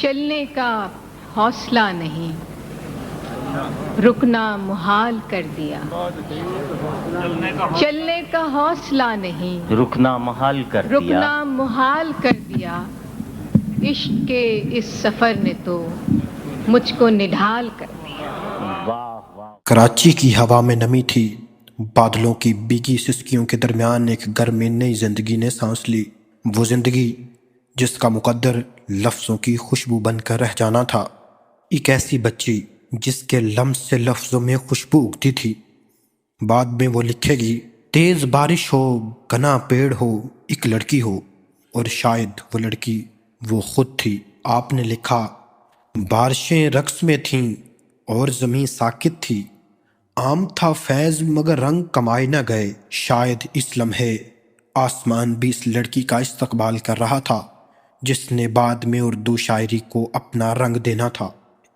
चलने का हौसला नहीं, रुकना मुहाल कर दिया। चलने का हौसला नहीं, रुकना महाल कर दिया। रुकना मुहाल कर दिया। इश्क के इस सफर ने तो मुझको निढाल कर दिया। वाह वाह। कराची की हवा में नमी थी, बादलों की भीगी सिसकियों के दरमियान एक गर्म नई जिंदगी ने सांस ली। वो जिंदगी जिसका मुकद्दर लफ्ज़ों की खुशबू बनकर रह जाना था। एक ऐसी बच्ची जिसके लम्स से लफ्ज़ों में खुशबू उगती थी। बाद में वो लिखेगी, तेज़ बारिश हो, घना पेड़ हो, एक लड़की हो, और शायद वो लड़की वो खुद थी। आपने लिखा, बारिशें रक्स में थीं और ज़मीं साकित थी। आम था फैज़ मगर रंग कमाए न गए। शायद इस लम्हे आसमान भी इस लड़की का इस्तकबाल कर रहा था, जिसने बाद में उर्दू शायरी को अपना रंग देना था।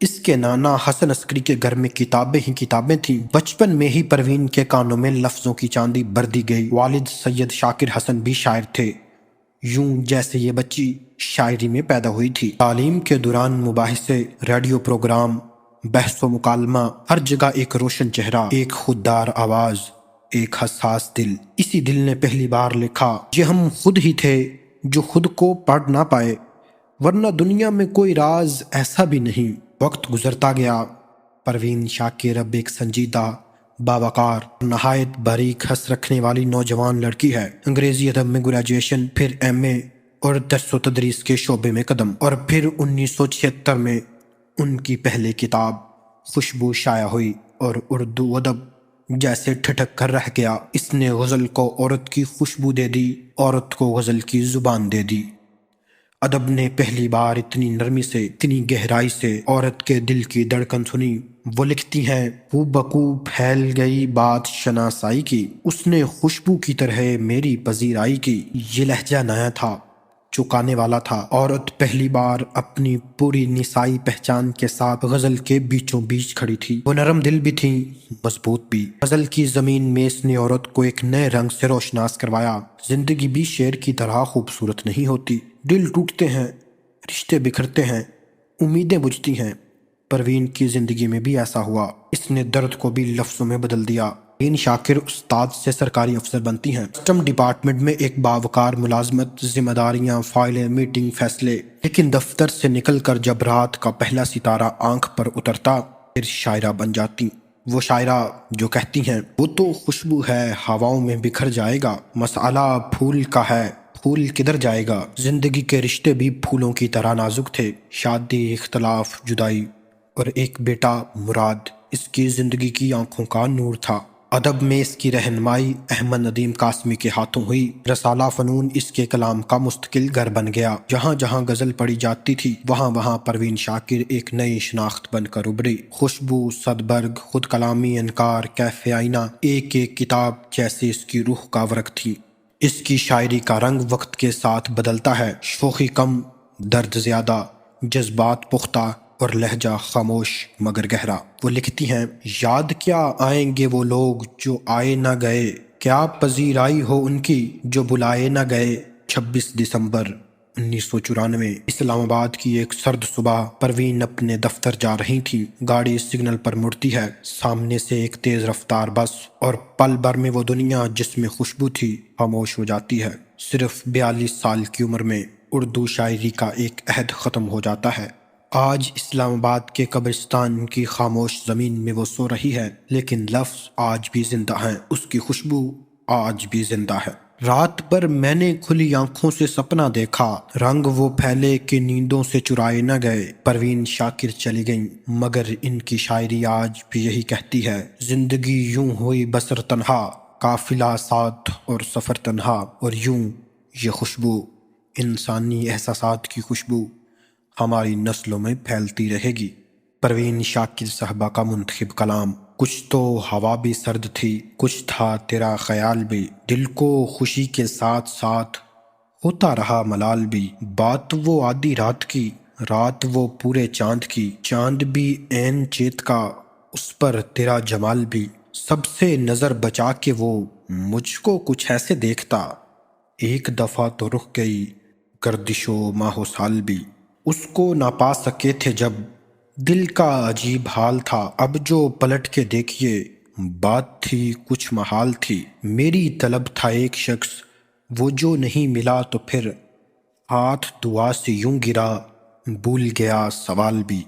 इसके नाना हसन अस्करी के घर में किताबें ही किताबें थीं। बचपन में ही परवीन के कानों में लफ्ज़ों की चांदी भर दी गई। वालिद सैयद शाकिर हसन भी शायर थे, यूं जैसे ये बच्ची शायरी में पैदा हुई थी। तालीम के दौरान मुबाहिसे, रेडियो प्रोग्राम, बहसो मुकालमा, हर जगह एक रोशन चेहरा, एक खुददार आवाज़, एक हसास दिल। इसी दिल ने पहली बार लिखा, ये हम खुद ही थे जो खुद को पढ़ ना पाए, वरना दुनिया में कोई राज ऐसा भी नहीं। वक्त गुजरता गया। परवीन शाकिर अब एक संजीदा, बावकार, नहायत बारीक हंस रखने वाली नौजवान लड़की है। अंग्रेजी अदब में ग्रेजुएशन, फिर एमए और दर्स व तदरीस के शोबे में कदम, और फिर 1976 में उनकी पहली किताब खुशबू शाया हुई और उर्दू अदब जैसे ठिठक कर रह गया। इसने गज़ल को औरत की खुशबू दे दी, औरत को गज़ल की जुबान दे दी। अदब ने पहली बार इतनी नरमी से, इतनी गहराई से औरत के दिल की धड़कन सुनी। वो लिखती हैं, हूबहू फैल गई बात शनासाई की, उसने खुशबू की तरह मेरी पजीराई की। ये लहजा नया था, चुकाने वाला था। औरत पहली बार अपनी पूरी निसाई पहचान के साथ गजल के बीचों बीच खड़ी थी। वो नरम दिल भी थी, मजबूत भी। गजल की जमीन में इसने औरत को एक नए रंग से रोशनास करवाया। जिंदगी भी शेर की तरह खूबसूरत नहीं होती। दिल टूटते हैं, रिश्ते बिखरते हैं, उम्मीदें बुझती हैं। परवीन की जिंदगी में भी ऐसा हुआ। इसने दर्द को भी लफ्जों में बदल दिया। परवीन शाकिर उस्ताद से सरकारी अफसर बनती हैं। कस्टम डिपार्टमेंट में एक बावकार मुलाजमत, जिम्मेदारियां, फाइलें, मीटिंग, फैसले। लेकिन दफ्तर से निकलकर जब रात का पहला सितारा आंख पर उतरता, फिर शायरा बन जाती। वो शायरा जो कहती हैं, वो तो खुशबू है, हवाओं में बिखर जाएगा। मसाला फूल का है, फूल किधर जाएगा। जिंदगी के रिश्ते भी फूलों की तरह नाजुक थे। शादी, इख्तलाफ, जुदाई और एक बेटा मुराद इसकी जिंदगी की आंखों का नूर था। अदब में इसकी रहनुमाई अहमद नदीम कासमी के हाथों हुई। रसाला फनून इसके कलाम का मुस्तकिल घर बन गया। जहाँ जहाँ गजल पढ़ी जाती थी, वहाँ वहाँ परवीन शाकिर एक नई शनाख्त बनकर उभरी। खुशबू, सदबर्ग, खुद कलामी, इनकार, कैफे आईना, एक एक किताब जैसे इसकी रूह का वर्क थी। इसकी शायरी का रंग वक्त के साथ बदलता है। शोखी कम, दर्द ज्यादा, जज्बात पुख्ता और लहजा खामोश मगर गहरा। वो लिखती हैं, याद क्या आएंगे वो लोग जो आए ना गए, क्या पजीराई हो उनकी जो बुलाए ना गए। 26 दिसंबर 1994 इस्लामाबाद की एक सर्द सुबह परवीन अपने दफ्तर जा रही थी। गाड़ी सिग्नल पर मुड़ती है। सामने से एक तेज रफ्तार बस, और पल भर में वो दुनिया जिसमें खुशबू थी खामोश हो जाती है। सिर्फ 42 साल की उम्र में उर्दू शायरी का एक अहद ख़त्म हो जाता है। आज इस्लामाबाद के कब्रिस्तान की खामोश ज़मीन में वो सो रही है, लेकिन लफ्ज़ आज भी जिंदा हैं, उसकी खुशबू आज भी जिंदा है। रात भर मैंने खुली आंखों से सपना देखा, रंग वो फैले कि नींदों से चुराए न गए। परवीन शाकिर चली गईं, मगर इनकी शायरी आज भी यही कहती है, जिंदगी यूं हुई बसर तन्हा, काफिला साथ और सफ़र तन्हा, और यूं ये खुशबू, इंसानी एहसासात की खुशबू हमारी नस्लों में फैलती रहेगी। परवीन शाकिर साहबा का मुंतखब कलाम। कुछ तो हवा भी सर्द थी, कुछ था तेरा ख्याल भी, दिल को खुशी के साथ साथ होता रहा मलाल भी। बात वो आधी रात की, रात वो पूरे चांद की, चांद भी ऐन चेत का, उस पर तेरा जमाल भी। सबसे नजर बचा के वो मुझको कुछ ऐसे देखता, एक दफा तो रुक गई गर्दिशो माहो साल भी। اس کو نہ پا سکے تھے جب دل کا عجیب حال تھا، اب جو پلٹ کے دیکھیے بات تھی کچھ محال تھی، میری طلب تھا ایک شخص وہ جو نہیں ملا، تو پھر ہاتھ دعا سے یوں گرا، بھول گیا سوال بھی۔